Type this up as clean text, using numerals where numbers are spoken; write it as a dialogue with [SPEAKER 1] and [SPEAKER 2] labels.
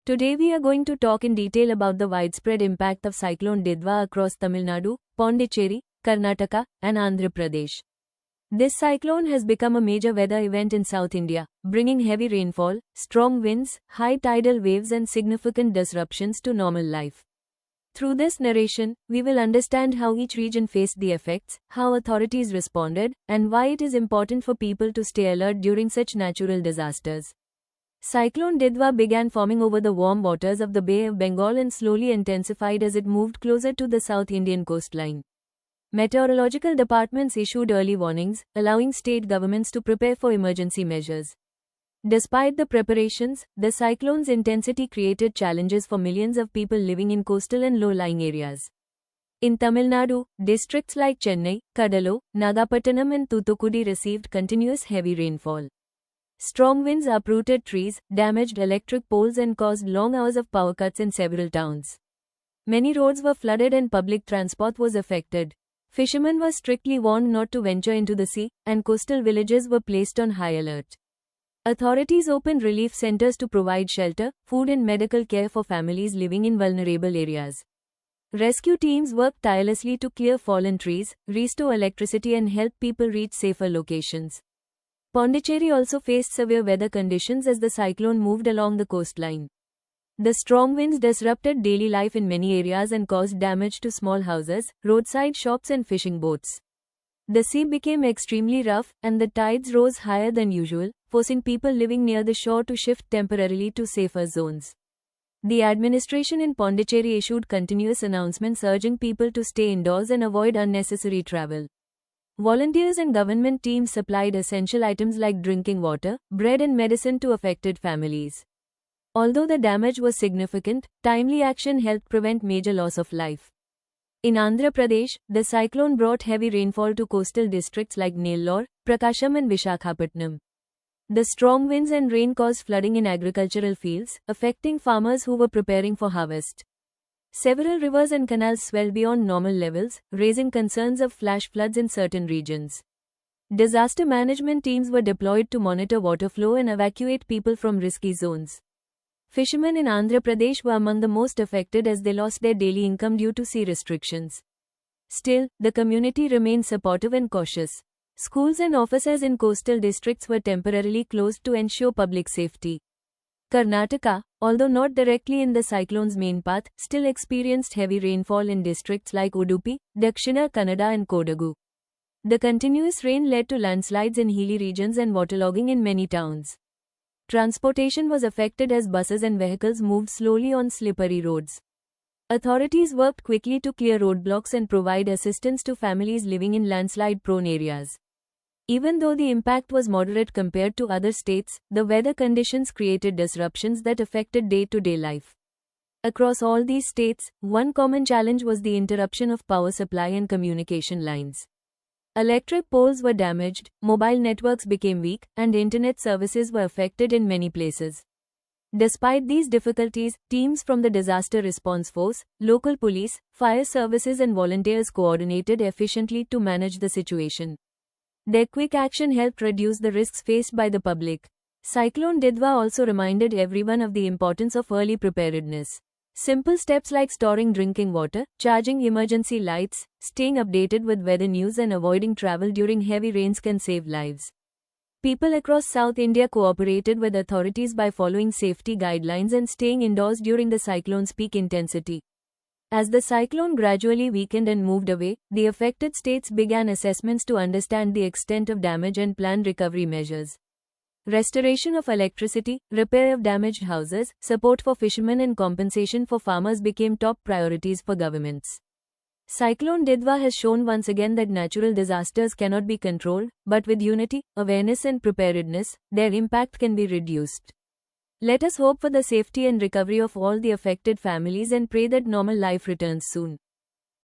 [SPEAKER 1] Today we are going to talk in detail about the widespread impact of Cyclone Didwa across Tamil Nadu, Pondicherry, Karnataka, and Andhra Pradesh. This cyclone has become a major weather event in South India, bringing heavy rainfall, strong winds, high tidal waves and significant disruptions to normal life. Through this narration, we will understand how each region faced the effects, how authorities responded, and why it is important for people to stay alert during such natural disasters. Cyclone Didwa began forming over the warm waters of the Bay of Bengal and slowly intensified as it moved closer to the South Indian coastline. Meteorological departments issued early warnings, allowing state governments to prepare for emergency measures. Despite the preparations, the cyclone's intensity created challenges for millions of people living in coastal and low-lying areas. In Tamil Nadu, districts like Chennai, Cuddalore, Nagapattinam and Thoothukudi received continuous heavy rainfall. Strong winds uprooted trees, damaged electric poles and caused long hours of power cuts in several towns. Many roads were flooded and public transport was affected. Fishermen were strictly warned not to venture into the sea, and coastal villages were placed on high alert. Authorities opened relief centers to provide shelter, food and medical care for families living in vulnerable areas. Rescue teams worked tirelessly to clear fallen trees, restore electricity and help people reach safer locations. Pondicherry also faced severe weather conditions as the cyclone moved along the coastline. The strong winds disrupted daily life in many areas and caused damage to small houses, roadside shops and fishing boats. The sea became extremely rough, and the tides rose higher than usual, forcing people living near the shore to shift temporarily to safer zones. The administration in Pondicherry issued continuous announcements urging people to stay indoors and avoid unnecessary travel. Volunteers and government teams supplied essential items like drinking water, bread and medicine to affected families. Although the damage was significant, timely action helped prevent major loss of life. In Andhra Pradesh, the cyclone brought heavy rainfall to coastal districts like Nellore, Prakasam and Vishakhapatnam. The strong winds and rain caused flooding in agricultural fields, affecting farmers who were preparing for harvest. Several rivers and canals swelled beyond normal levels, raising concerns of flash floods in certain regions. Disaster management teams were deployed to monitor water flow and evacuate people from risky zones. Fishermen in Andhra Pradesh were among the most affected as they lost their daily income due to sea restrictions. Still, the community remained supportive and cautious. Schools and offices in coastal districts were temporarily closed to ensure public safety. Karnataka, although not directly in the cyclone's main path, still experienced heavy rainfall in districts like Udupi, Dakshina Kannada and Kodagu. The continuous rain led to landslides in hilly regions and waterlogging in many towns. Transportation was affected as buses and vehicles moved slowly on slippery roads. Authorities worked quickly to clear roadblocks and provide assistance to families living in landslide-prone areas. Even though the impact was moderate compared to other states, the weather conditions created disruptions that affected day-to-day life. Across all these states, one common challenge was the interruption of power supply and communication lines. Electric poles were damaged, mobile networks became weak, and internet services were affected in many places. Despite these difficulties, teams from the Disaster Response Force, local police, fire services and volunteers coordinated efficiently to manage the situation. Their quick action helped reduce the risks faced by the public. Cyclone Didwa also reminded everyone of the importance of early preparedness. Simple steps like storing drinking water, charging emergency lights, staying updated with weather news and avoiding travel during heavy rains can save lives. People across South India cooperated with authorities by following safety guidelines and staying indoors during the cyclone's peak intensity. As the cyclone gradually weakened and moved away, the affected states began assessments to understand the extent of damage and plan recovery measures. Restoration of electricity, repair of damaged houses, support for fishermen and compensation for farmers became top priorities for governments. Cyclone Didwa has shown once again that natural disasters cannot be controlled, but with unity, awareness and preparedness, their impact can be reduced. Let us hope for the safety and recovery of all the affected families and pray that normal life returns soon.